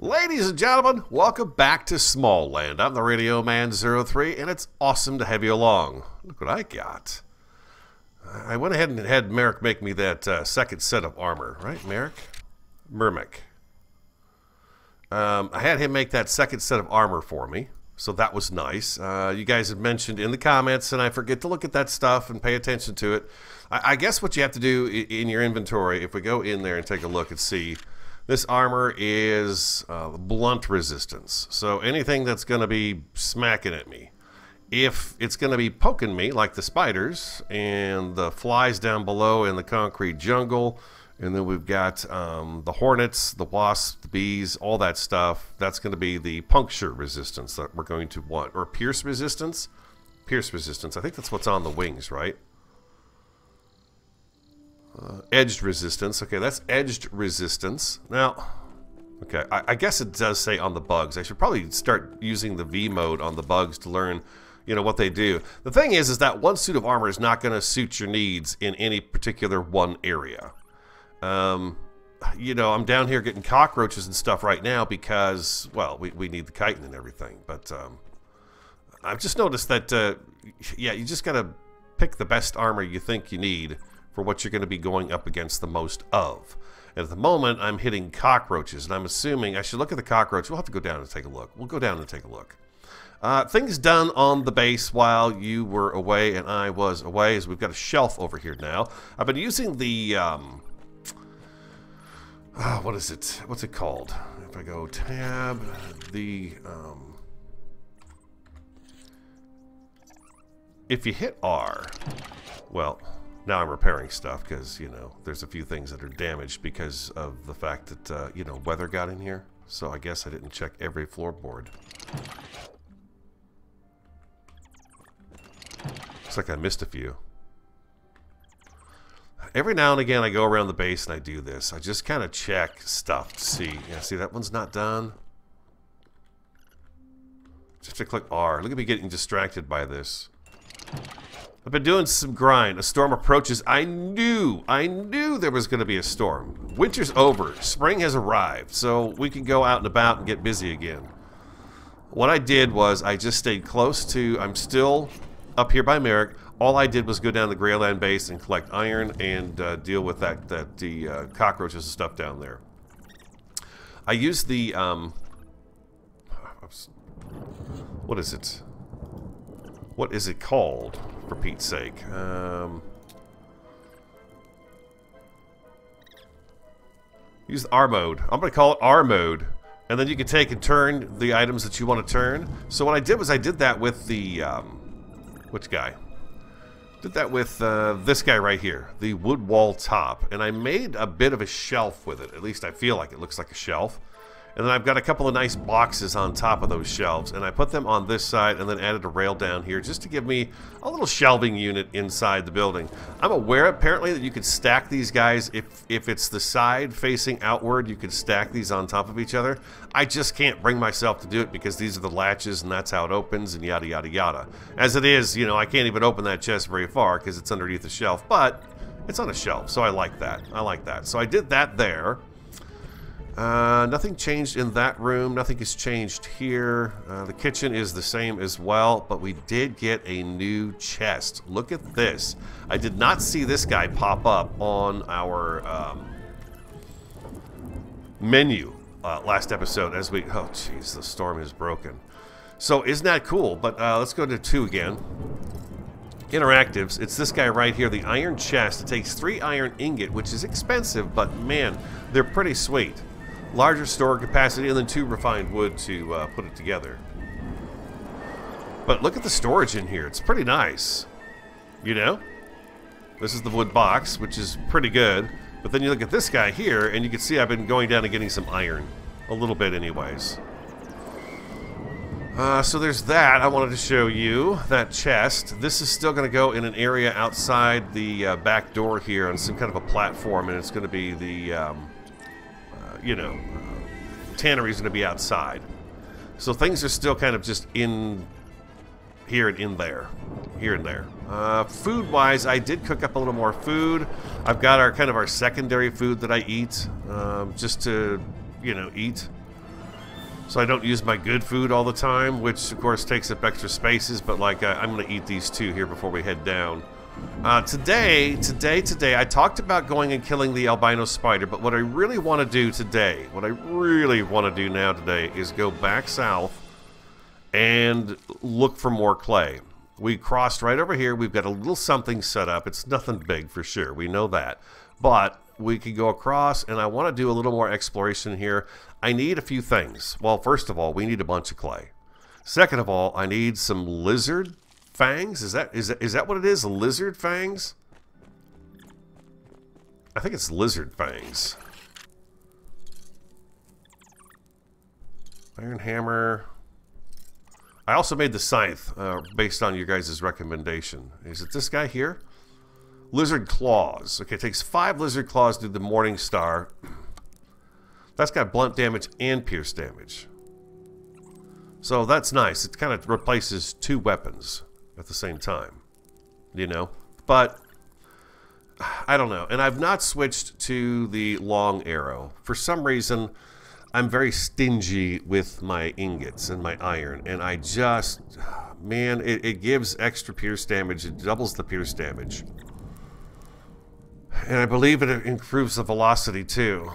Ladies and gentlemen, welcome back to Small Land. I'm the Radio Man 03, and it's awesome to have you along. Look what I got. I went ahead and had Merrick make me that second set of armor. Right, Merrick? Mermic. I had him make that second set of armor for me, so that was nice. You guys had mentioned in the comments, and I forget to look at that stuff and pay attention to it. I guess what you have to do in your inventory, if we go in there and take a look and see, this armor is blunt resistance. So anything that's going to be smacking at me. If it's going to be poking me, like the spiders and the flies down below in the concrete jungle, and then we've got the hornets, the wasps, the bees, all that stuff, that's going to be the puncture resistance that we're going to want. Or pierce resistance? Pierce resistance. I think that's what's on the wings, right? Edged resistance. Okay, that's edged resistance. Now, okay, I guess it does say on the bugs. I should probably start using the V mode on the bugs to learn, you know, what they do. The thing is that one suit of armor is not going to suit your needs in any particular one area. You know, I'm down here getting cockroaches and stuff right now because, well, we need the chitin and everything. But I've just noticed that, yeah, you just got to pick the best armor you think you need for what you're going to be going up against the most of. And at the moment, I'm hitting cockroaches, and I'm assuming I should look at the cockroach. We'll have to go down and take a look. We'll go down and take a look. Things done on the base while you were away and I was away is we've got a shelf over here now. I've been using the, what is it? What's it called? If I go tab, if you hit R, well, now I'm repairing stuff because, you know, there's a few things that are damaged because of the fact that, you know, weather got in here. So I guess I didn't check every floorboard. Looks like I missed a few. Every now and again I go around the base and I do this. I just kind of check stuff to see. Yeah, see, that one's not done. Just to click R. Look at me getting distracted by this. I've been doing some grind. A storm approaches. I knew there was going to be a storm. Winter's over. Spring has arrived. So we can go out and about and get busy again. What I did was I just stayed close to... I'm still up here by Merrick. All I did was go down the Greyland base and collect iron and deal with the cockroaches and stuff down there. I used the... what is it? What is it called, for Pete's sake? Use R mode. I'm going to call it R mode. And then you can take and turn the items that you want to turn. So what I did was I did that with the... which guy? Did that with this guy right here. The wood wall top. And I made a bit of a shelf with it. At least I feel like it looks like a shelf. And then I've got a couple of nice boxes on top of those shelves, and I put them on this side and then added a rail down here just to give me a little shelving unit inside the building. I'm aware apparently that you could stack these guys if it's the side facing outward, you could stack these on top of each other. I just can't bring myself to do it because these are the latches and that's how it opens and yada yada yada. As it is, you know, I can't even open that chest very far because it's underneath the shelf, but it's on a shelf, so I like that. I like that. So I did that there. Nothing changed in that room. Nothing has changed here. The kitchen is the same as well, but we did get a new chest. Look at this. I did not see this guy pop up on our menu last episode as we... Oh, jeez, the storm is broken. So, isn't that cool? But let's go to 2 again. Interactives. It's this guy right here, the iron chest. It takes 3 iron ingot, which is expensive, but man, they're pretty sweet. Larger store capacity and then 2 refined wood to put it together. But look at the storage in here. It's pretty nice. You know? This is the wood box, which is pretty good. But then you look at this guy here, and you can see I've been going down and getting some iron. A little bit anyways. So there's that. I wanted to show you that chest. This is still going to go in an area outside the back door here on some kind of a platform, and it's going to be the... you know, tannery's going to be outside. So things are still kind of just in here and in there. Here and there. Food-wise, I did cook up a little more food. I've got our kind of our secondary food that I eat, just to, you know, eat. so I don't use my good food all the time, which of course takes up extra spaces, but like I'm gonna eat these two here before we head down. Today, I talked about going and killing the albino spider, but what I really want to do today, what I really want to do now today is go back south and look for more clay. We crossed right over here. We've got a little something set up. It's nothing big for sure. We know that. But we could go across, and I want to do a little more exploration here. I need a few things. Well, first of all, we need a bunch of clay. Second of all, I need some lizard fangs. Is that what it is? Lizard fangs? I think it's lizard fangs. Iron hammer. I also made the scythe based on your guys' recommendation. Is it this guy here? Lizard claws. Okay, it takes 5 lizard claws to do the Morning Star. That's got blunt damage and pierce damage. So that's nice. It kind of replaces 2 weapons at the same time. You know? But I don't know. And I've not switched to the long arrow. For some reason, I'm very stingy with my ingots and my iron, and I just, man, it gives extra pierce damage. It doubles the pierce damage. And I believe it improves the velocity too.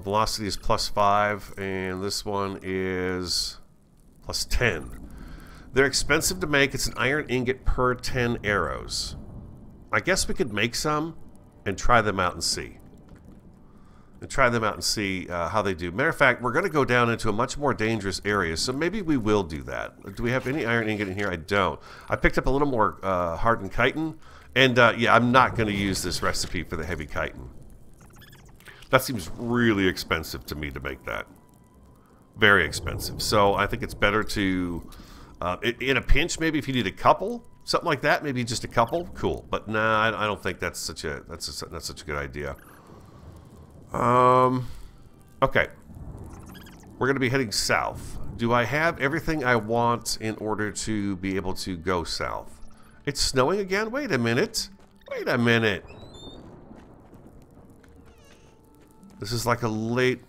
Velocity is +5, and this one is +10. They're expensive to make. It's an iron ingot per 10 arrows. I guess we could make some and try them out and see. How they do. Matter of fact, we're going to go down into a much more dangerous area, so maybe we will do that. Do we have any iron ingot in here? I don't. I picked up a little more hardened chitin, and yeah, I'm not going to use this recipe for the heavy chitin. That seems really expensive to me to make that. Very expensive. So I think it's better to, in a pinch, maybe if you need a couple, something like that, maybe just a couple, cool. But nah, I don't think that's such a good idea. Okay. We're going to be heading south. Do I have everything I want in order to be able to go south? It's snowing again? Wait a minute. Wait a minute. This is like a late...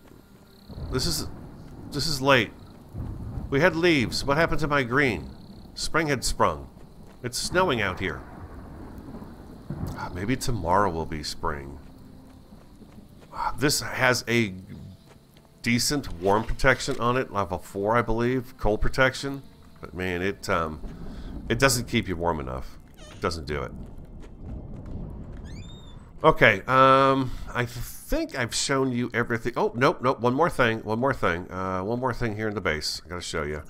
This is late. We had leaves. What happened to my green? Spring had sprung. It's snowing out here. Maybe tomorrow will be spring. This has a decent warm protection on it, level 4, I believe, cold protection. But man, it doesn't keep you warm enough. It doesn't do it. Okay, I think I've shown you everything. Oh, nope, one more thing here in the base. I gotta show you.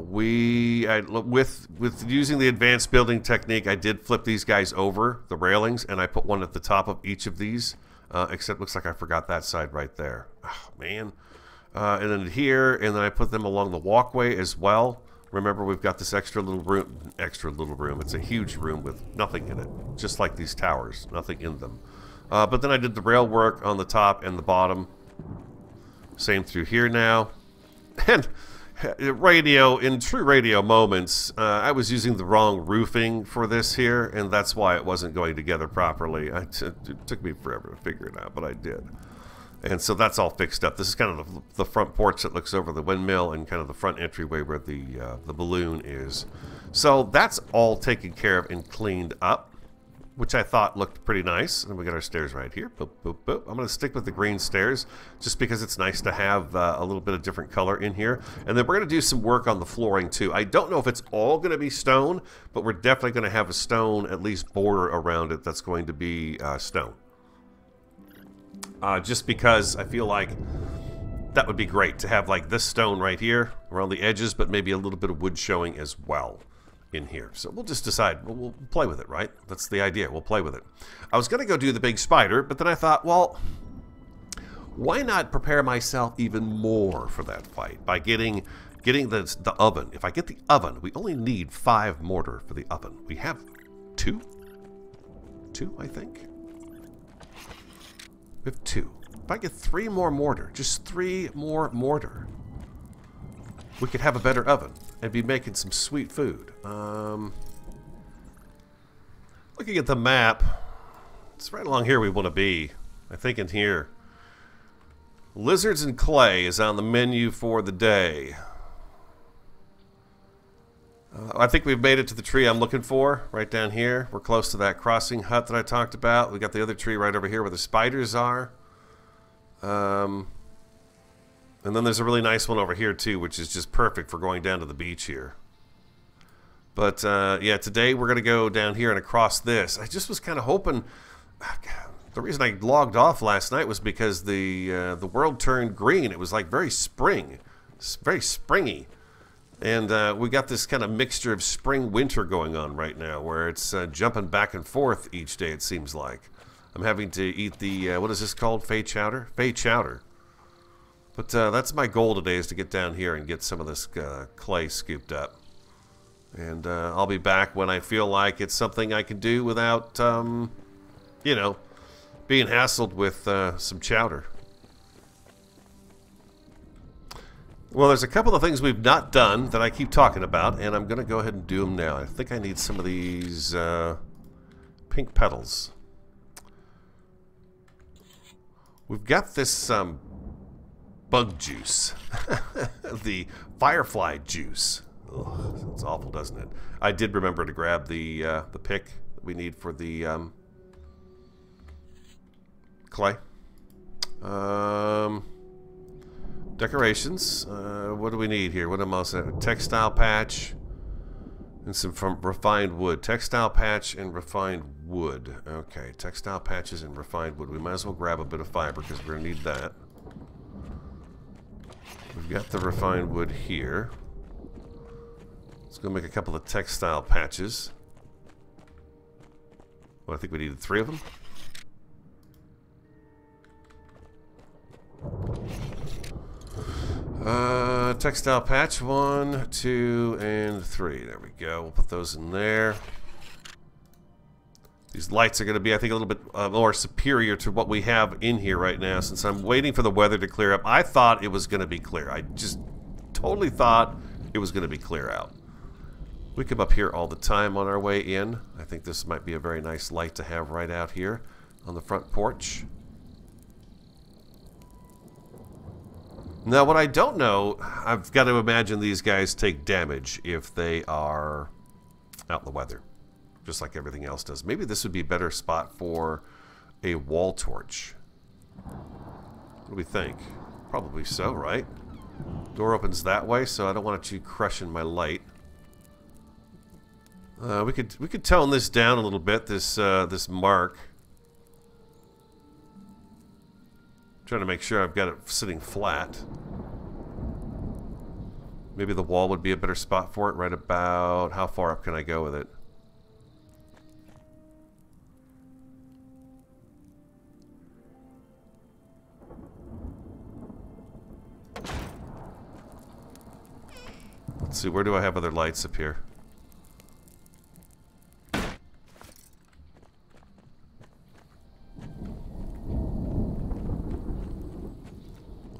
With using the advanced building technique, I did flip these guys over the railings, and I put one at the top of each of these. Except looks like I forgot that side right there. Oh, man. And then here, and then I put them along the walkway as well. Remember, we've got this extra little room. It's a huge room with nothing in it, just like these towers, nothing in them. But then I did the rail work on the top and the bottom. Same through here now. And radio, in true radio moments, I was using the wrong roofing for this here, and that's why it wasn't going together properly. It took me forever to figure it out, but I did. And so that's all fixed up. This is kind of the front porch that looks over the windmill and kind of the front entryway where the balloon is. So that's all taken care of and cleaned up, which I thought looked pretty nice. And we got our stairs right here. Boop, boop, boop. I'm going to stick with the green stairs just because it's nice to have a little bit of different color in here. And then we're going to do some work on the flooring too. I don't know if it's all going to be stone, but we're definitely going to have a stone, at least border around it, that's going to be stone. Just because I feel like that would be great to have like this stone right here around the edges, but maybe a little bit of wood showing as well in here. So we'll just decide. We'll play with it, right? That's the idea. We'll play with it. I was going to go do the big spider, but then I thought, well, why not prepare myself even more for that fight by getting the oven. If I get the oven, we only need 5 mortar for the oven. We have 2? 2, I think. We have 2. If I get 3 more mortar, just 3 more mortar, we could have a better oven and be making some sweet food. Looking at the map, it's right along here we want to be. I think in here. Lizards and clay is on the menu for the day. I think we've made it to the tree I'm looking for, right down here. We're close to that crossing hut that I talked about. We got the other tree right over here where the spiders are. And then there's a really nice one over here too, which is just perfect for going down to the beach here. But yeah, today we're going to go down here and across this. I just was kind of hoping... The reason I logged off last night was because the world turned green. It was like very spring. It's very springy. And we got this kind of mixture of spring-winter going on right now where it's jumping back and forth each day, it seems like. I'm having to eat the, what is this called? Fey chowder? Fey chowder. But that's my goal today, is to get down here and get some of this clay scooped up. And I'll be back when I feel like it's something I can do without, you know, being hassled with some chowder. Well, there's a couple of things we've not done that I keep talking about, and I'm going to go ahead and do them now. I think I need some of these pink petals. We've got this bug juice, the firefly juice. Ugh, sounds awful, doesn't it? I did remember to grab the pick that we need for the clay. Decorations. What do we need here? What am I also? Textile patch and some refined wood. Textile patch and refined wood. Okay, textile patches and refined wood. We might as well grab a bit of fiber because we're going to need that. We've got the refined wood here. Let's go make a couple of textile patches. Well, I think we needed 3 of them. Textile patch 1, 2, and 3. There we go. We'll put those in there. These lights are going to be, I think, a little bit more superior to what we have in here right now, since I'm waiting for the weather to clear up. I thought it was going to be clear. I just totally thought it was going to be clear out. We come up here all the time on our way in. I think this might be a very nice light to have right out here on the front porch. Now, what I don't know, I've got to imagine these guys take damage if they are out in the weather, just like everything else does. Maybe this would be a better spot for a wall torch. What do we think? Probably so, right? Door opens that way, so I don't want you crushing my light. We could tone this down a little bit. This mark. Trying to make sure I've got it sitting flat. Maybe the wall would be a better spot for it. Right about how far up can I go with it? Let's see, where do I have other lights up here?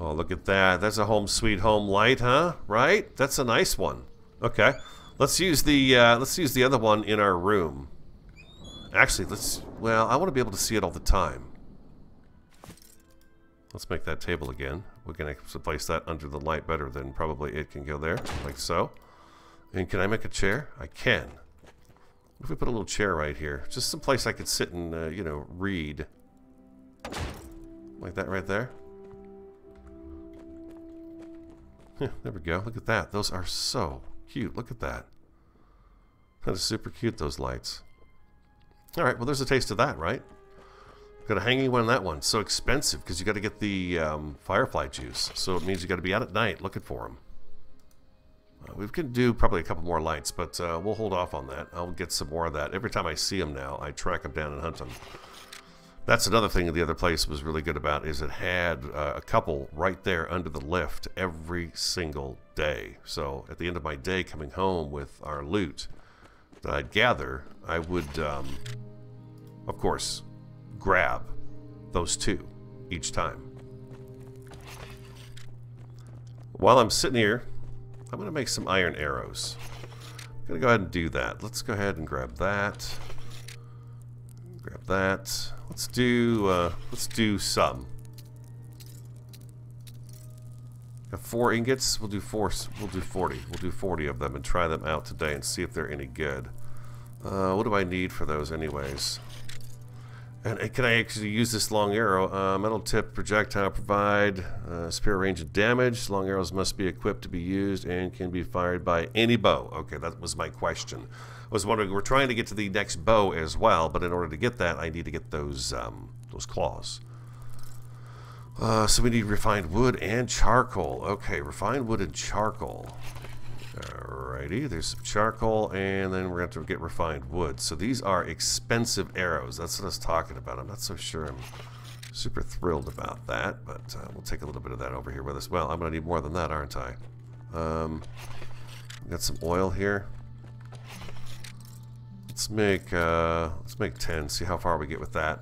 Oh, look at that. That's a home sweet home light, huh? Right? That's a nice one. Okay. Let's use the other one in our room. Actually, well, I want to be able to see it all the time. Let's make that table again. We're going to place that under the light better than probably it can go there, like so. And can I make a chair? I can. What if we put a little chair right here? Just some place I could sit and, you know, read. Like that right there. Yeah, there we go. Look at that. Those are so cute. Look at that. That is super cute, those lights. Alright, well, there's a taste of that, right? Got a hanging one on that one. So expensive because you got to get the firefly juice. So it means you got to be out at night looking for them. We can do probably a couple more lights, but we'll hold off on that. I'll get some more of that. Every time I see them now, I track them down and hunt them. That's another thing that the other place was really good about, is it had a couple right there under the lift every single day. So at the end of my day coming home with our loot that I'd gather, I would, of course, grab those 2 each time. While I'm sitting here, I'm going to make some iron arrows. I'm going to go ahead and do that. Let's go ahead and grab that. Grab that. Let's do some. Got 4 ingots. We'll do 4. We'll do 40. We'll do 40 of them and try them out today and see if they're any good. What do I need for those, anyways? And can I actually use this long arrow? Metal tip projectile provide superior range of damage. Long arrows must be equipped to be used and can be fired by any bow. Okay, that was my question. I was wondering, we're trying to get to the next bow as well, but in order to get that, I need to get those claws. So we need refined wood and charcoal. Okay, refined wood and charcoal. Alrighty, there's some charcoal, and then we're going to have to get refined wood. So these are expensive arrows. That's what I was talking about. I'm not so sure I'm super thrilled about that, but we'll take a little bit of that over here with us. Well, I'm going to need more than that, aren't I? Got some oil here. Let's make 10. See how far we get with that.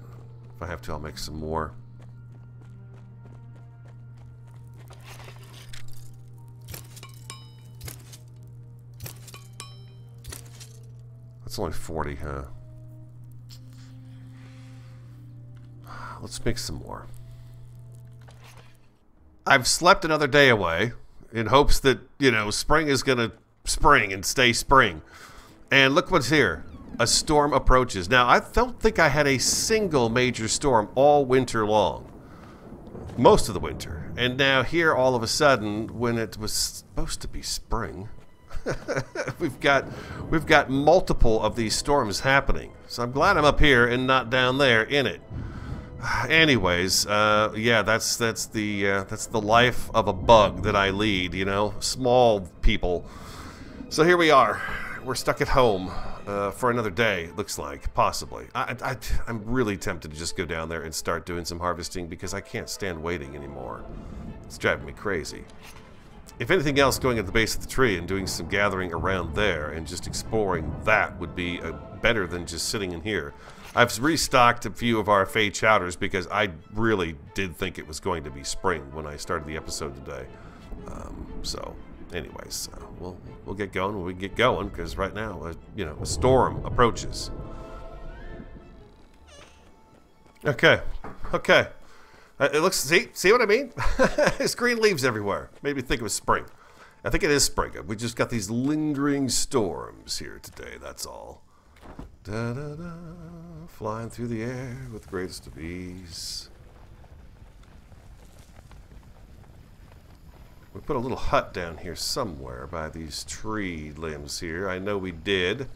If I have to, I'll make some more. That's only 40, huh? Let's make some more. I've slept another day away in hopes that, you know, spring is going to spring and stay spring. And look what's here. A storm approaches. Now, I don't think I had a single major storm all winter long. Most of the winter. And now here, all of a sudden, when it was supposed to be spring, we've got multiple of these storms happening. So I'm glad I'm up here and not down there in it. Anyways, yeah, that's the life of a bug that I lead, you know, small people. So here we are. We're stuck at home for another day, it looks like, possibly. I'm really tempted to just go down there and start doing some harvesting because I can't stand waiting anymore. It's driving me crazy. If anything else, going at the base of the tree and doing some gathering around there and just exploring that would be better than just sitting in here. I've restocked a few of our Fey chowders because I really did think it was going to be spring when I started the episode today. So, anyways, we'll get going when we get going because right now, you know, a storm approaches. Okay, okay. It looks. See what I mean? There's green leaves everywhere. Made me think it was spring. I think it is spring. We just got these lingering storms here today. That's all. Da da da, flying through the air with the greatest of ease. We put a little hut down here somewhere by these tree limbs here. I know we did.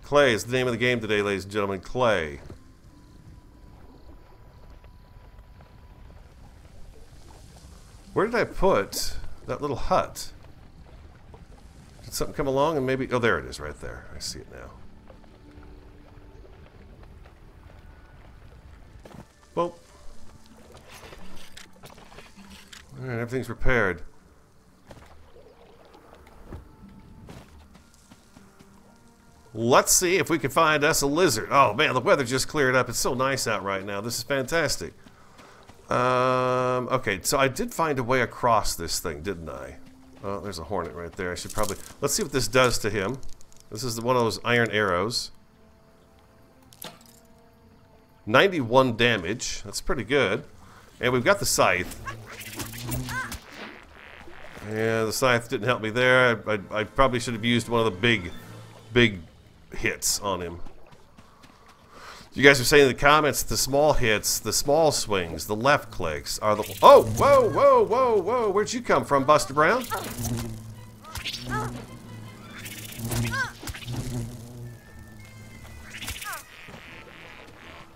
Clay is the name of the game today, ladies and gentlemen. Clay. Where did I put that little hut? Did something come along and maybe... Oh, there it is right there. I see it now. Well. Alright, everything's repaired. Let's see if we can find us a lizard. Oh man, the weather just cleared up. It's so nice out right now. This is fantastic. Okay, so I did find a way across this thing, didn't I? Oh, there's a hornet right there. I should probably... Let's see what this does to him. This is one of those iron arrows. 91 damage. That's pretty good. And we've got the scythe. Yeah, the scythe didn't help me there. I probably should have used one of the big hits on him. You guys are saying in the comments the small hits, the small swings, the left clicks are the... Oh! Whoa, whoa, whoa, whoa! Where'd you come from, Buster Brown?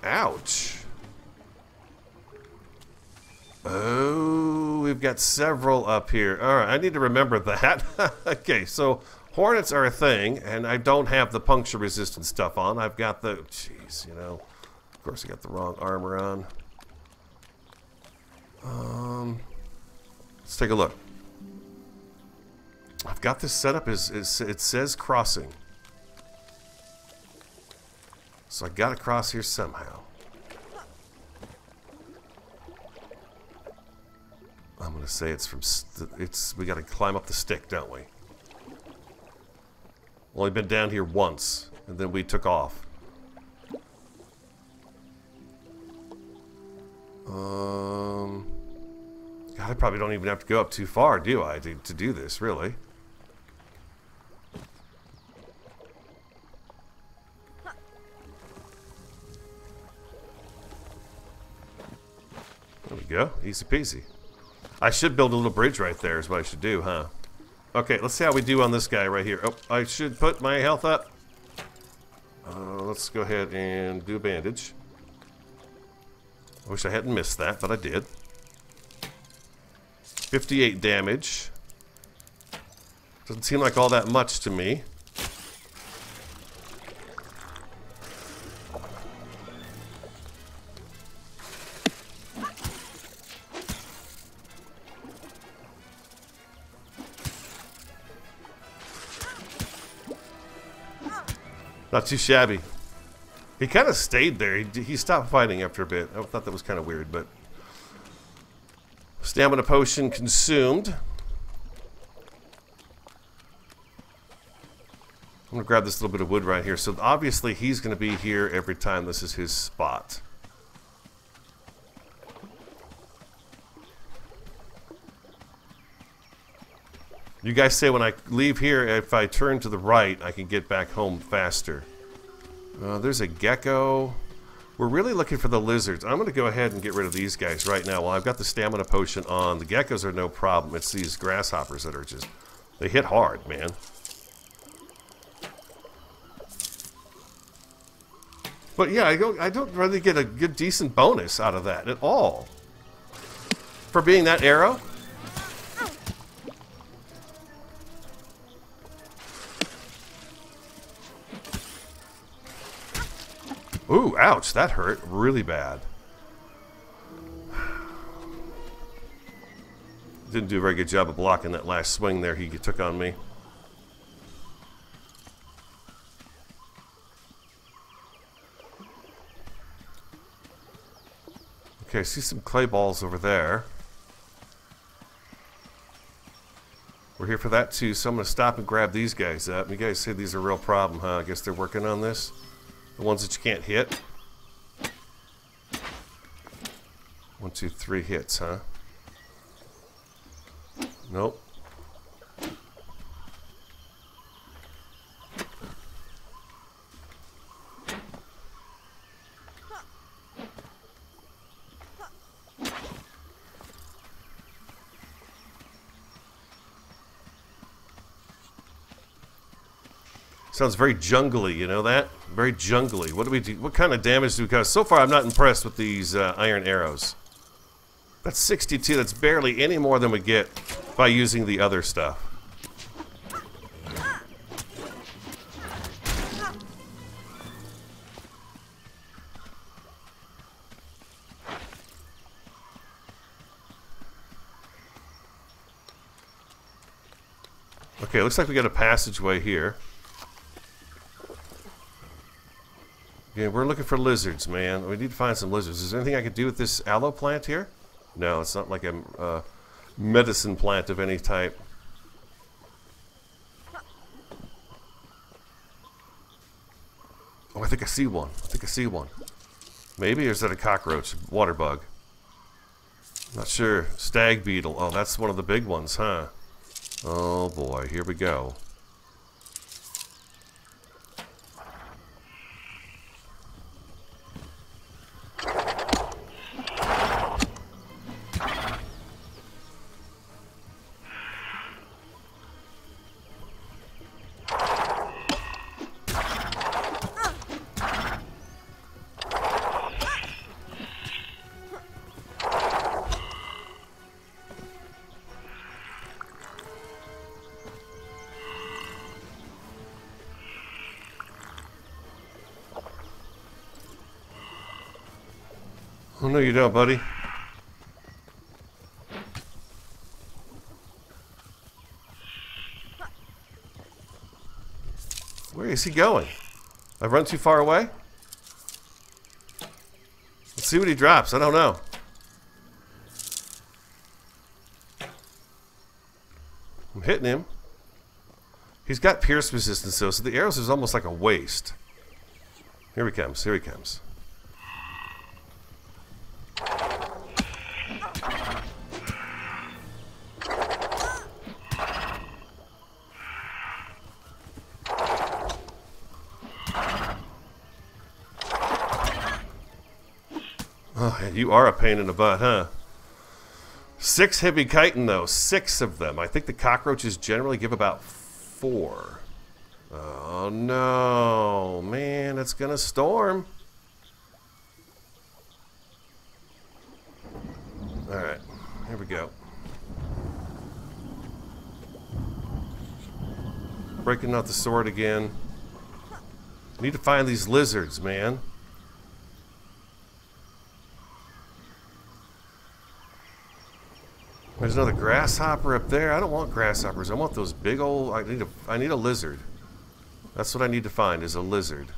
Ouch. Oh, we've got several up here. Alright, I need to remember that. Okay, so... Hornets are a thing, and I don't have the puncture-resistant stuff on. I've got the... Jeez, you know. Of course, I got the wrong armor on. Let's take a look. I've got this set up as it says crossing. So I gotta cross here somehow. I'm gonna say it's from we gotta climb up the stick, don't we? Only been down here once, and then we took off. God, I probably don't even have to go up too far, do I, to do this, really? There we go. Easy peasy. I should build a little bridge right there is what I should do, huh? Okay, let's see how we do on this guy right here. Oh, I should put my health up. Let's go ahead and do a bandage. I wish I hadn't missed that, but I did. 58 damage. Doesn't seem like all that much to me. Not too shabby. He kind of stayed there. He stopped fighting after a bit. I thought that was kind of weird, but... Stamina potion consumed. I'm going to grab this little bit of wood right here. So obviously he's going to be here every time this is his spot. You guys say when I leave here, if I turn to the right, I can get back home faster. There's a gecko. We're really looking for the lizards. I'm going to go ahead and get rid of these guys right now. While I've got the stamina potion on, the geckos are no problem. It's these grasshoppers that are just... They hit hard, man. But yeah, I don't really get a good, decent bonus out of that at all. For being that arrow. Ooh, ouch, that hurt really bad. Didn't do a very good job of blocking that last swing there he took on me. Okay, I see some clay balls over there. We're here for that too, so I'm going to stop and grab these guys up. You guys say these are a real problem, huh? I guess they're working on this. The ones that you can't hit. 1, 2, 3 hits, huh? Nope. Sounds very jungly, you know that? Very jungly. What do we do? What kind of damage do we cause? So far, I'm not impressed with these iron arrows. That's 62. That's barely any more than we get by using the other stuff. Okay, looks like we got a passageway here. Yeah, we're looking for lizards, man. We need to find some lizards. Is there anything I could do with this aloe plant here? No, it's not like a medicine plant of any type. Oh, I think I see one. I think I see one. Maybe, or is that a cockroach? Water bug. Not sure. Stag beetle. Oh, that's one of the big ones, huh? Oh boy, here we go. Oh, no, you don't, buddy. Where is he going? I've run too far away? Let's see what he drops. I don't know. I'm hitting him. He's got pierce resistance though, so the arrows is almost like a waste. Here he comes. Here he comes. Oh, you are a pain in the butt, huh? 6 heavy chitin, though. 6 of them. I think the cockroaches generally give about 4. Oh, no. Man, it's gonna storm. Alright. Here we go. Breaking out the sword again. Need to find these lizards, man. There's another grasshopper up there. I don't want grasshoppers. I want those big old... I need a lizard. That's what I need to find, is a lizard.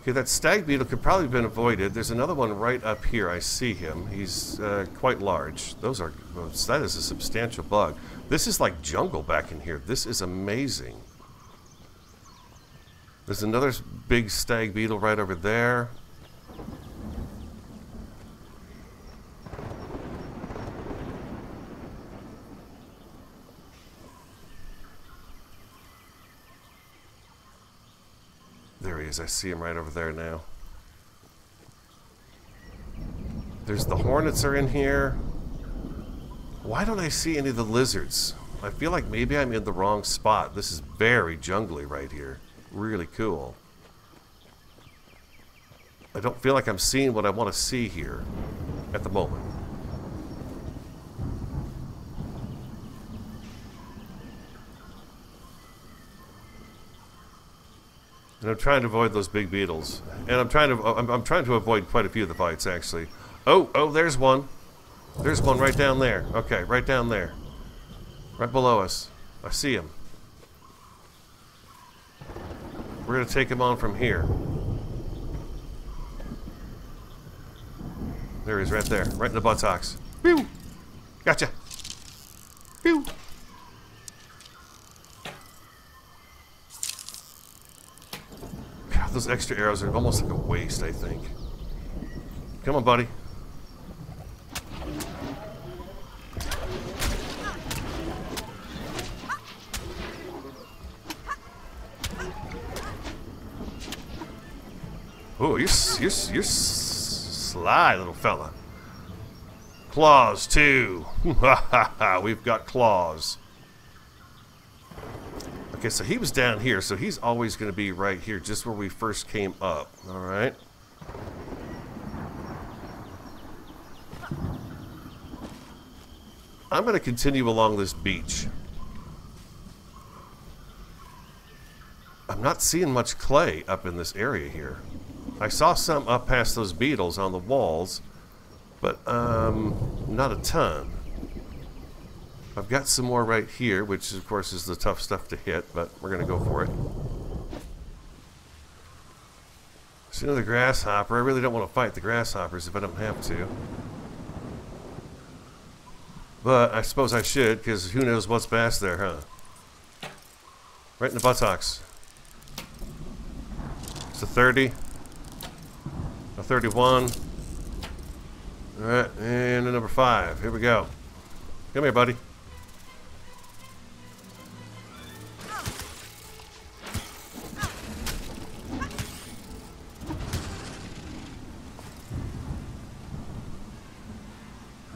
Okay, that stag beetle could probably have been avoided. There's another one right up here. I see him. He's quite large. That is a substantial bug. This is like jungle back in here. This is amazing. There's another big stag beetle right over there. There he is. I see him right over there now. There's the hornets are in here. Why don't I see any of the lizards? I feel like maybe I'm in the wrong spot. This is very jungly right here. Really cool. I don't feel like I'm seeing what I want to see here at the moment. And I'm trying to avoid those big beetles. And I'm trying to avoid quite a few of the fights, actually. Oh, there's one. There's one right down there. Okay, right down there. Right below us. I see him. We're going to take him on from here. There he is, right there. Right in the buttocks. Pew! Gotcha. Pew! God, those extra arrows are almost like a waste, I think. Come on, buddy. Oh, you're sly, little fella. Claws, too. We've got claws. Okay, so he was down here, so he's always going to be right here, just where we first came up. All right. I'm going to continue along this beach. I'm not seeing much clay up in this area here. I saw some up past those beetles on the walls, but not a ton. I've got some more right here, which of course is the tough stuff to hit, but we're going to go for it. See another grasshopper. I really don't want to fight the grasshoppers if I don't have to. But I suppose I should, because who knows what's past there, huh? Right in the buttocks. It's a 30. A 31. Alright, and a number 5. Here we go. Come here, buddy.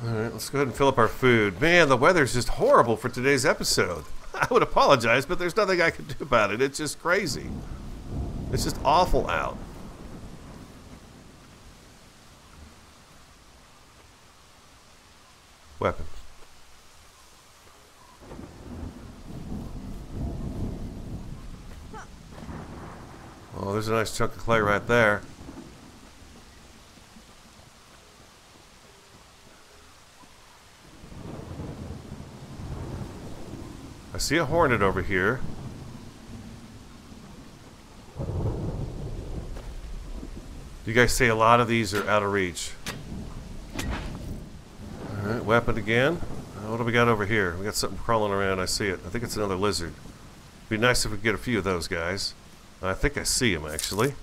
Alright, let's go ahead and fill up our food. Man, the weather's just horrible for today's episode. I would apologize, but there's nothing I can do about it. It's just crazy. It's just awful out. Weapon. Oh, there's a nice chunk of clay right there. I see a hornet over here. You guys say a lot of these are out of reach. Alright, weapon again. What do we got over here? We got something crawling around. I see it. I think it's another lizard. Be nice if we could get a few of those guys. I think I see him, actually.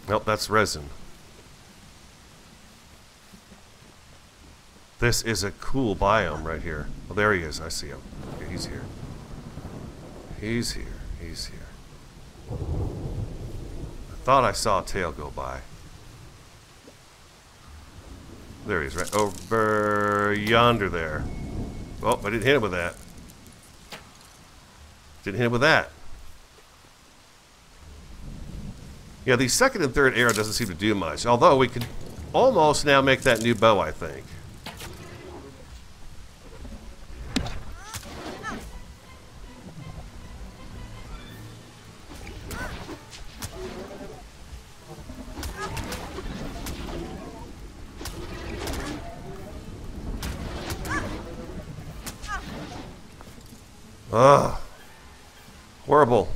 Nope, that's resin. This is a cool biome right here. Oh, there he is. I see him. Okay, he's here. He's here. He's here. I thought I saw a tail go by. There he is, right over yonder there. Oh, I didn't hit him with that. Didn't hit him with that. Yeah, the second and third arrow doesn't seem to do much. Although we could almost now make that new bow, I think. Ugh. Horrible.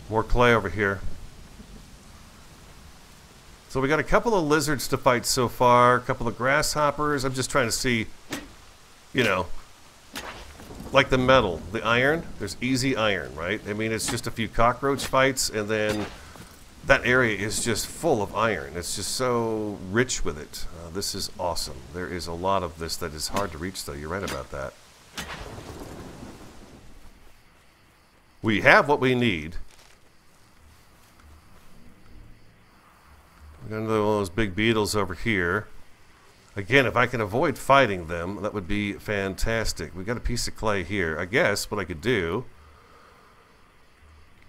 More clay over here. So we got a couple of lizards to fight so far, a couple of grasshoppers. I'm just trying to see, you know, like the metal, the iron, there's easy iron, right? I mean, it's just a few cockroach fights, and then that area is just full of iron. It's just so rich with it. This is awesome. There is a lot of this that is hard to reach, though. You're right about that. We have what we need. We got another one of those big beetles over here. Again, if I can avoid fighting them, that would be fantastic. We got a piece of clay here. I guess what I could do...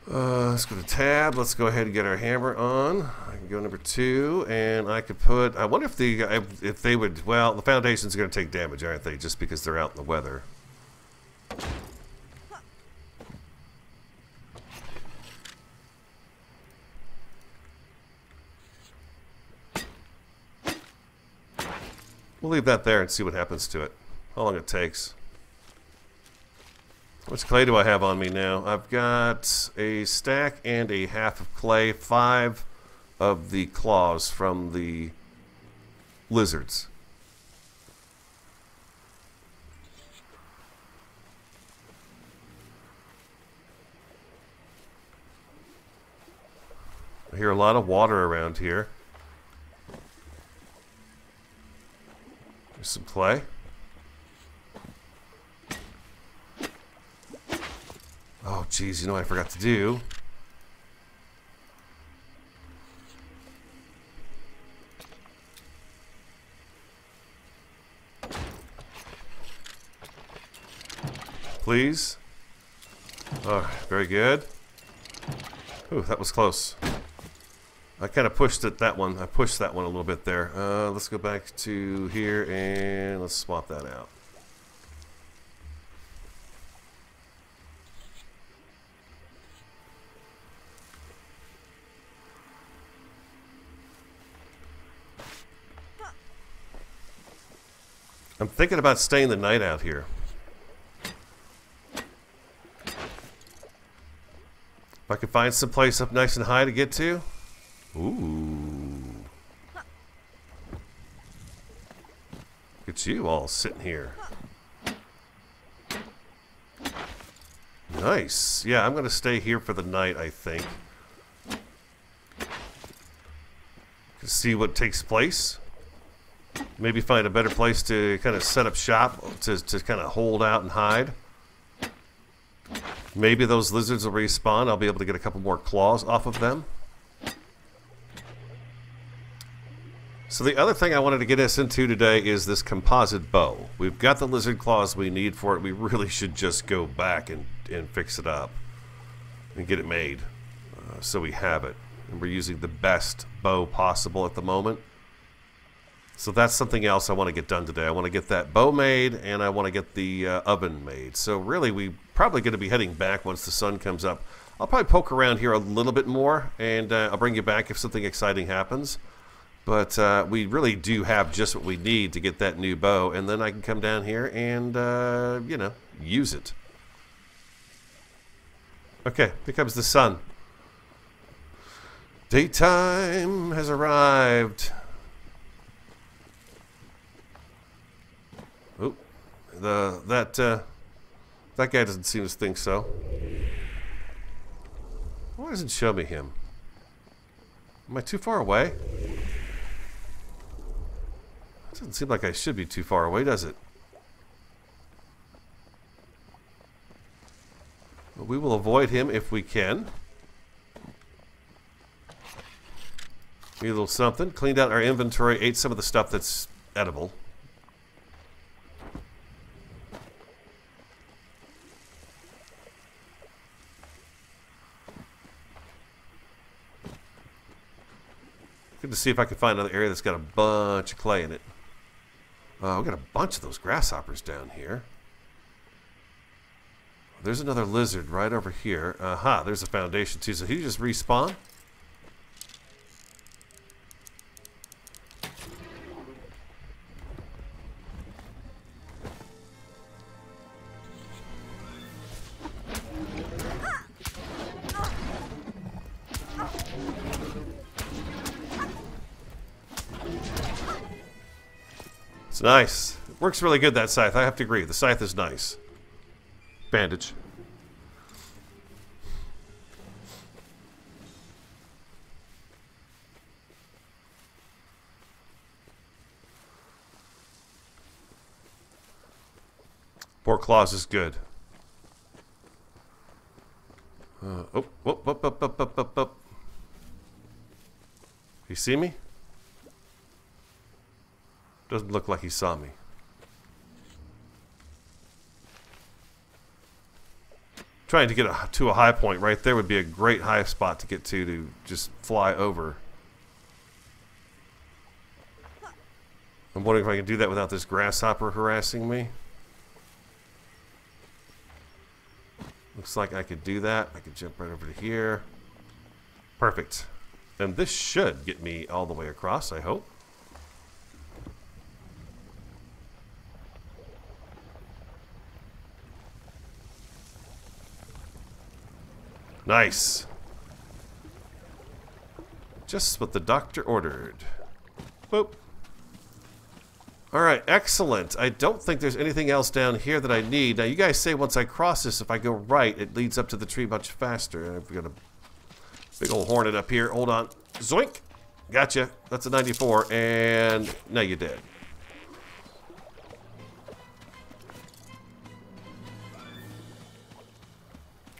let's go to tab. Let's go ahead and get our hammer on. I can go number 2, and I could put... I wonder if they would... Well, the foundations are going to take damage, aren't they? Just because they're out in the weather. We'll leave that there and see what happens to it. How long it takes. How much clay do I have on me now? I've got a stack and a half of clay. 5 of the claws from the lizards. I hear a lot of water around here. There's some clay. Oh, geez, you know what I forgot to do? Please. Oh, very good. Ooh, that was close. I kind of pushed it, that one. I pushed that one a little bit there. Let's go back to here and let's swap that out. I'm thinking about staying the night out here. If I could find some place up nice and high to get to. Ooh. Look at you all sitting here. Nice. Yeah, I'm going to stay here for the night, I think. To see what takes place. Maybe find a better place to kind of set up shop, to kind of hold out and hide. Maybe those lizards will respawn. I'll be able to get a couple more claws off of them. So the other thing I wanted to get us into today is this composite bow. We've got the lizard claws we need for it. We really should just go back and fix it up and get it made so we have it. And we're using the best bow possible at the moment. So that's something else I want to get done today. I want to get that bow made, and I want to get the oven made. So really, we're probably going to be heading back once the sun comes up. I'll probably poke around here a little bit more, and I'll bring you back if something exciting happens. But we really do have just what we need to get that new bow, and then I can come down here and, you know, use it. Okay, here comes the sun. Daytime has arrived. Oh, that guy doesn't seem to think so. Why doesn't it show me him? Am I too far away? Doesn't seem like I should be too far away, does it? But we will avoid him if we can. Need a little something. Cleaned out our inventory, ate some of the stuff that's edible. Good to see if I can find another area that's got a bunch of clay in it. We got a bunch of those grasshoppers down here. There's another lizard right over here. Aha, there's a foundation too. So he just respawn? It's nice. It works really good, that scythe. I have to agree. The scythe is nice. Bandage. Pork claws is good. Oh, whoop, whoop, whoop, whoop, whoop, whoop, whoop. You see me? Doesn't look like he saw me. Trying to get to a high point right there would be a great high spot to get to just fly over. I'm wondering if I can do that without this grasshopper harassing me. Looks like I could do that. I could jump right over to here. Perfect. And this should get me all the way across, I hope. Nice. Just what the doctor ordered. Boop. Alright, excellent. I don't think there's anything else down here that I need. Now, you guys say once I cross this, if I go right, it leads up to the tree much faster. I've got a big old hornet up here. Hold on. Zoink! Gotcha. That's a 94. And now you're dead.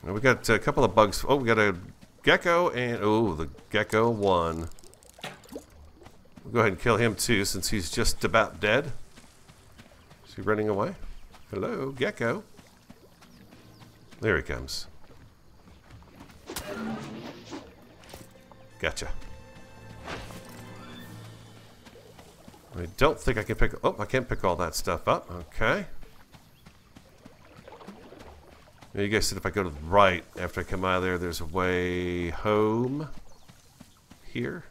Now we got a couple of bugs. Oh, we got a gecko and... Oh, the gecko won. We'll go ahead and kill him too, since he's just about dead. Is he running away? Hello, gecko. There he comes. Gotcha. I don't think I can pick... Oh, I can't pick all that stuff up. Okay. Now you guys said if I go to the right after I come out of there, there's a way home here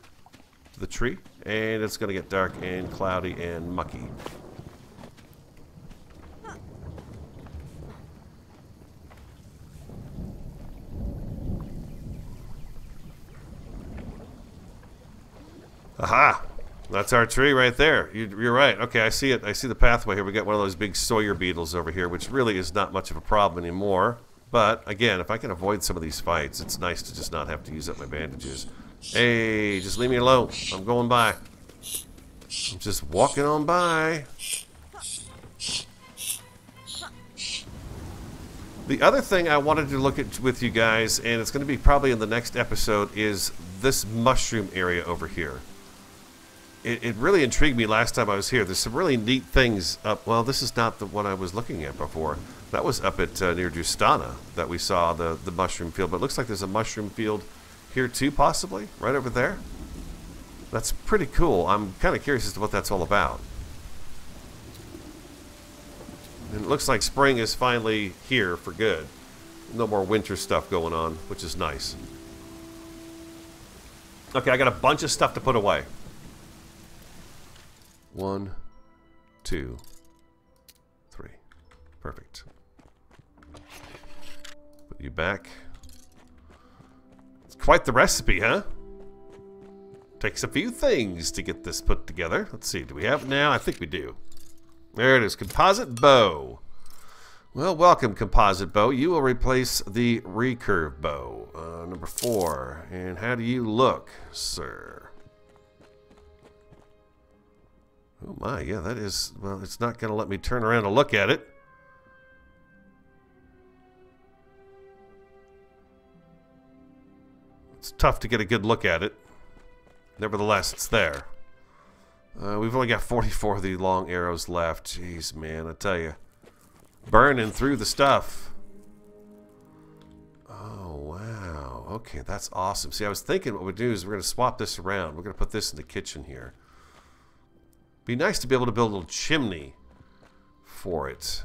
to the tree. And it's going to get dark and cloudy and mucky. Aha! That's our tree right there. You're right. Okay, I see it. I see the pathway here. We got one of those big Sawyer beetles over here, which really is not much of a problem anymore. But, again, if I can avoid some of these fights, it's nice to just not have to use up my bandages. Hey, just leave me alone. I'm going by. I'm just walking on by. The other thing I wanted to look at with you guys, and it's going to be probably in the next episode, is this mushroom area over here. It really intrigued me last time I was here. There's some really neat things up. Well, this is not the one I was looking at before. That was up at near Justana that we saw the mushroom field. But it looks like there's a mushroom field here too, possibly, right over there. That's pretty cool. I'm kind of curious as to what that's all about. And it looks like spring is finally here for good. No more winter stuff going on, which is nice. Okay, I got a bunch of stuff to put away. 1, 2, 3. Perfect. Put you back. It's quite the recipe, huh? Takes a few things to get this put together. Let's see, do we have it now? I think we do. There it is, composite bow. Well, welcome, composite bow. You will replace the recurve bow. Number 4. And how do you look, sir? Oh my, yeah, that is... Well, it's not going to let me turn around and look at it. It's tough to get a good look at it. Nevertheless, it's there. We've only got 44 of the long arrows left. Jeez, man, I tell you. Burning through the stuff. Oh, wow. Okay, that's awesome. See, I was thinking what we'd do is we're going to swap this around. We're going to put this in the kitchen here. Be nice to be able to build a little chimney for it.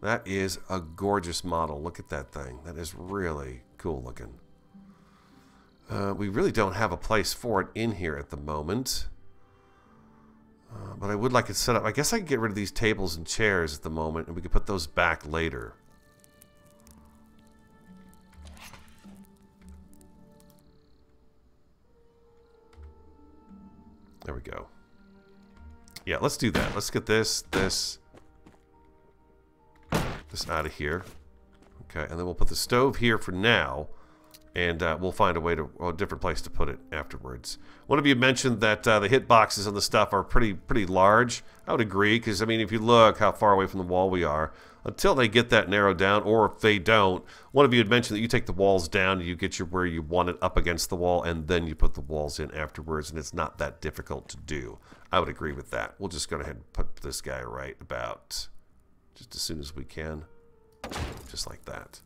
That is a gorgeous model. Look at that thing. That is really cool looking. We really don't have a place for it in here at the moment. But I would like it set up. I guess I can get rid of these tables and chairs at the moment, and we can put those back later. There we go. Yeah, let's do that. Let's get this out of here. Okay, and then we'll put the stove here for now. And we'll find a different place to put it afterwards. One of you mentioned that the hit boxes on the stuff are pretty large. I would agree, because I mean, if you look how far away from the wall we are, until they get that narrowed down, or if they don't, one of you had mentioned that you take the walls down, and you get where you want it up against the wall, and then you put the walls in afterwards, and it's not that difficult to do. I would agree with that. We'll just go ahead and put this guy right about just as soon as we can, just like that.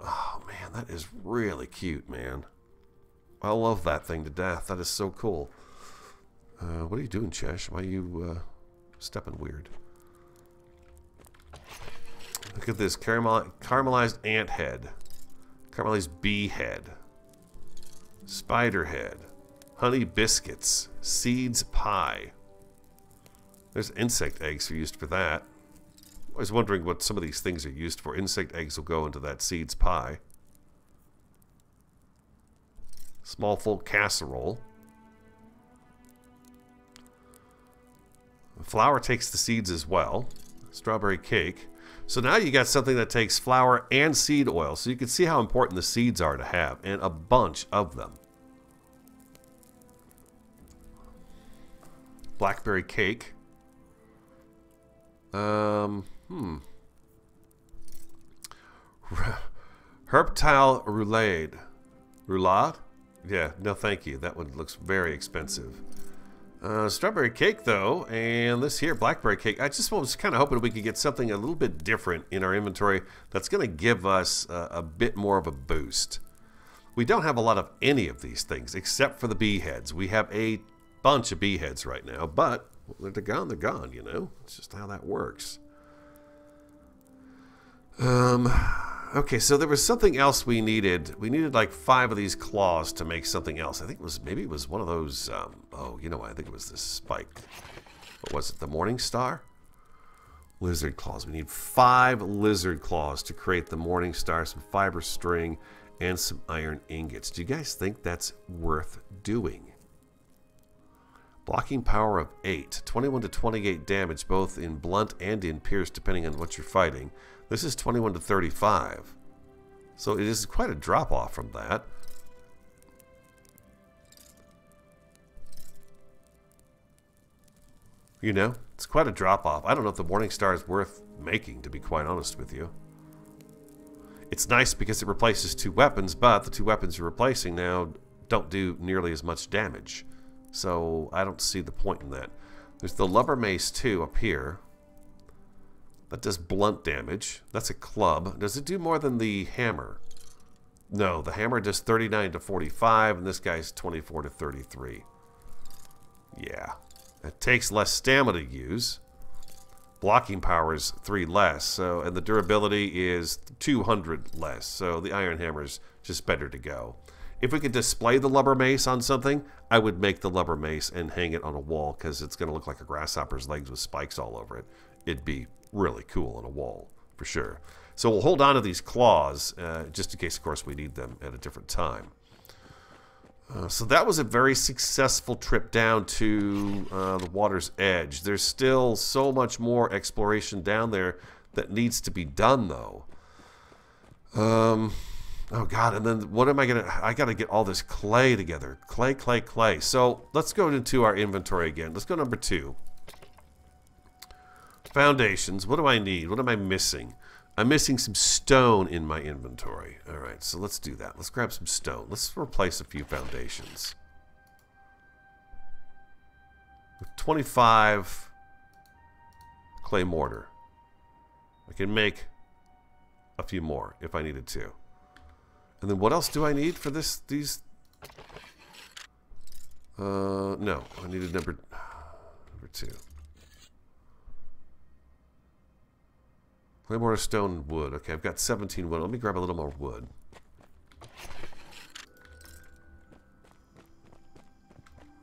Oh, man, that is really cute, man. I love that thing to death. That is so cool. What are you doing, Chesh? Why are you stepping weird? Look at this caramelized ant head. Caramelized bee head. Spider head. Honey biscuits. Seeds pie. There's insect eggs used for that. I was wondering what some of these things are used for. Insect eggs will go into that seeds pie. Small full casserole. Flour takes the seeds as well. Strawberry cake. So now you got something that takes flour and seed oil. So you can see how important the seeds are to have. And a bunch of them. Blackberry cake. Herptile roulade. Roulade? Yeah, no thank you. That one looks very expensive. Strawberry cake, though, and this here, blackberry cake. I just was kind of hoping we could get something a little bit different in our inventory that's going to give us a bit more of a boost. We don't have a lot of any of these things, except for the bee heads. We have a bunch of bee heads right now, but they're gone, you know? It's just how that works. Okay, so there was something else we needed. We needed like 5 of these claws to make something else. I think it was, maybe it was one of those, oh, you know what? I think it was this spike. What was it, the Morning Star? Lizard claws. We need 5 lizard claws to create the Morning Star, some fiber string, and some iron ingots. Do you guys think that's worth doing? Blocking power of 8. 21 to 28 damage, both in blunt and in pierce, depending on what you're fighting. This is 21 to 35. So it is quite a drop-off from that. You know, it's quite a drop-off. I don't know if the Morning Star is worth making, to be quite honest with you. It's nice because it replaces 2 weapons, but the 2 weapons you're replacing now don't do nearly as much damage. So I don't see the point in that. There's the Lubber Mace 2 up here. That does blunt damage. That's a club. Does it do more than the hammer? No, the hammer does 39 to 45, and this guy's 24 to 33. Yeah. It takes less stamina to use. Blocking power is 3 less, so, and the durability is 200 less. So the iron hammer is just better to go. If we could display the lubber mace on something, I would make the lubber mace and hang it on a wall because it's going to look like a grasshopper's legs with spikes all over it. It'd be really cool on a wall, for sure. So we'll hold on to these claws, just in case, of course, we need them at a different time. So that was a very successful trip down to the water's edge. There's still so much more exploration down there that needs to be done, though. Oh, God, and then what am I going to... I got to get all this clay together. Clay, clay, clay. So let's go into our inventory again. Let's go number 2. Foundations. What do I need? What am I missing? I'm missing some stone in my inventory. All right, so let's do that. Let's grab some stone. Let's replace a few foundations. With 25 clay mortar, I can make a few more if I needed to. And then what else do I need for this? No, I needed number 2. Clay mortar, stone, and wood. Okay, I've got 17 wood. Let me grab a little more wood.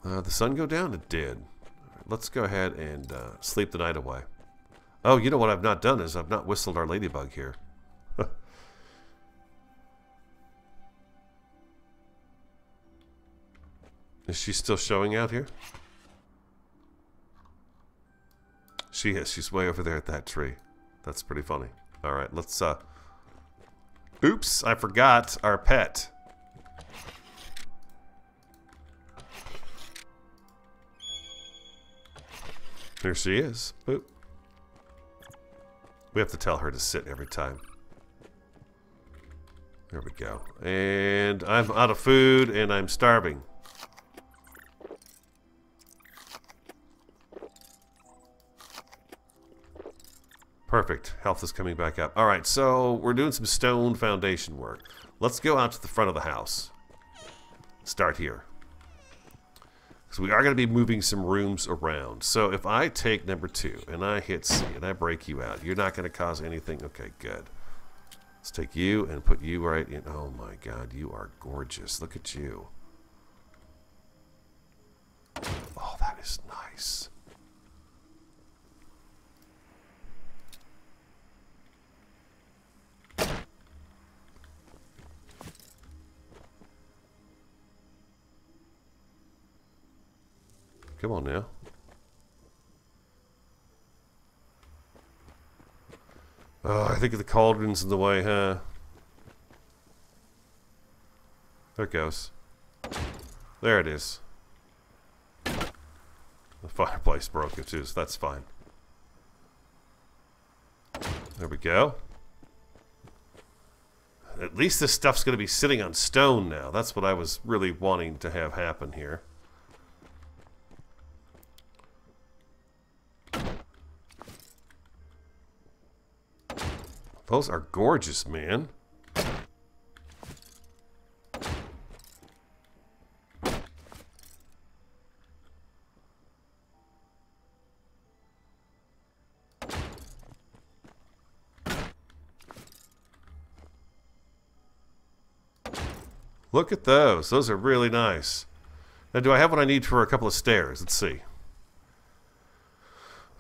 The sun go down? It did. Right, let's go ahead and sleep the night away. Oh, you know what I've not done is I've not whistled our ladybug here. Is she still showing out here? She is. She's way over there at that tree. That's pretty funny. All right, let's, oops, I forgot our pet. Here she is. Boop. We have to tell her to sit every time. There we go. And I'm out of food and I'm starving. Perfect. Health is coming back up. All right, so we're doing some stone foundation work. Let's go out to the front of the house. Start here. So we are going to be moving some rooms around. So if I take number 2 and I hit C and I break you out, you're not going to cause anything? Okay, good. Let's take you and put you right in. Oh my God, you are gorgeous. Look at you. Oh, that is nice. Come on now. Oh, I think the cauldron's in the way, huh? There it goes. There it is. The fireplace broke it too, so that's fine. There we go. At least this stuff's going to be sitting on stone now. That's what I was really wanting to have happen here. Those are gorgeous, man. Look at those. Those are really nice. Now, do I have what I need for a couple of stairs? Let's see.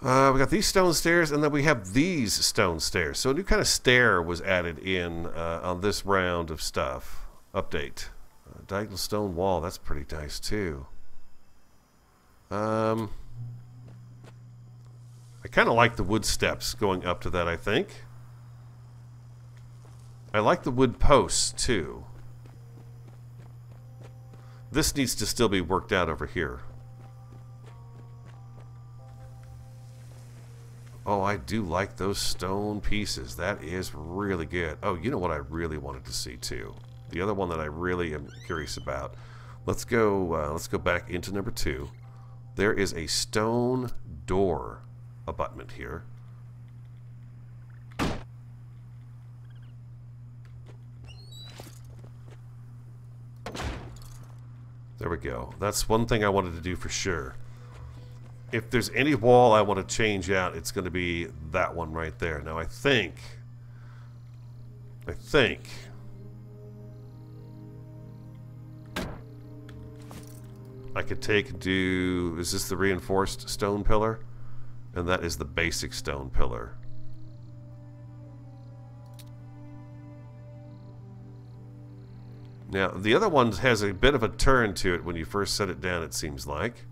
We got these stone stairs, and then we have these stone stairs. So a new kind of stair was added in on this round of stuff. Update. Diagonal stone wall. That's pretty nice, too. I kind of like the wood steps going up to that, I think. I like the wood posts, too. This needs to still be worked out over here. Oh, I do like those stone pieces. That is really good. Oh, you know what I really wanted to see too? The other one that I really am curious about. Let's go back into number 2. There is a stone door abutment here. There we go. That's one thing I wanted to do for sure. If there's any wall I want to change out, it's going to be that one right there. Now I think I could take and do... Is this the reinforced stone pillar? And that is the basic stone pillar. Now, the other one has a bit of a turn to it when you first set it down, it seems like.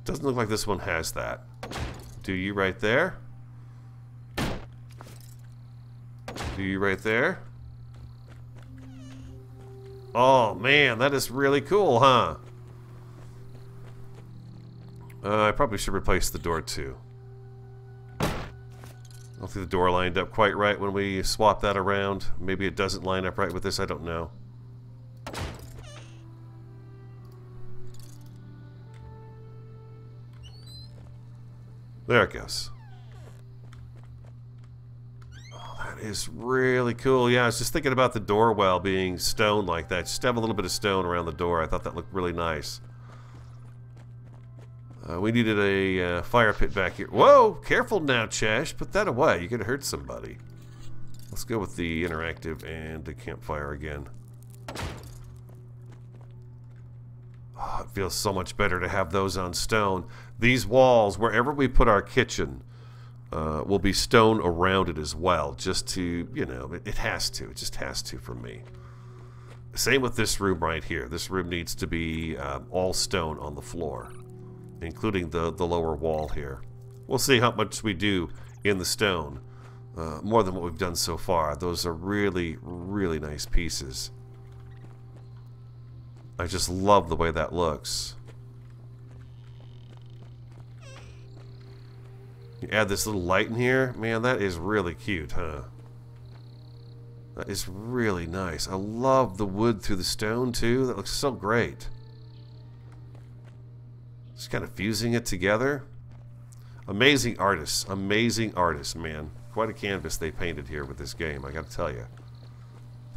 Doesn't look like this one has that. Do you right there? Do you right there? Oh man, that is really cool, huh? I probably should replace the door too. I don't think the door lined up quite right when we swap that around. Maybe it doesn't line up right with this, I don't know. There it goes. Oh, that is really cool. Yeah, I was just thinking about the door well being stone like that. Just have a little bit of stone around the door. I thought that looked really nice. We needed a fire pit back here. Whoa! Careful now, Chash. Put that away. You're going to hurt somebody. Let's go with the interactive and the campfire again. Oh, it feels so much better to have those on stone. These walls, wherever we put our kitchen, will be stone around it as well. Just to, you know, it has to. It just has to for me. Same with this room right here. This room needs to be all stone on the floor, including the lower wall here. We'll see how much we do in the stone. More than what we've done so far. Those are really, really nice pieces. I just love the way that looks. You add this little light in here. Man, that is really cute, huh? That is really nice. I love the wood through the stone, too. That looks so great. Just kind of fusing it together. Amazing artists. Amazing artists, man. Quite a canvas they painted here with this game, I gotta tell you.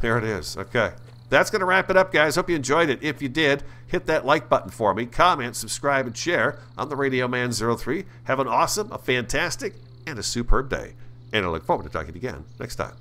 There it is. Okay. That's going to wrap it up, guys. Hope you enjoyed it. If you did, hit that like button for me. Comment, subscribe, and share. I'm the Radio Man 03. Have an awesome, a fantastic, and a superb day. And I look forward to talking to you again next time.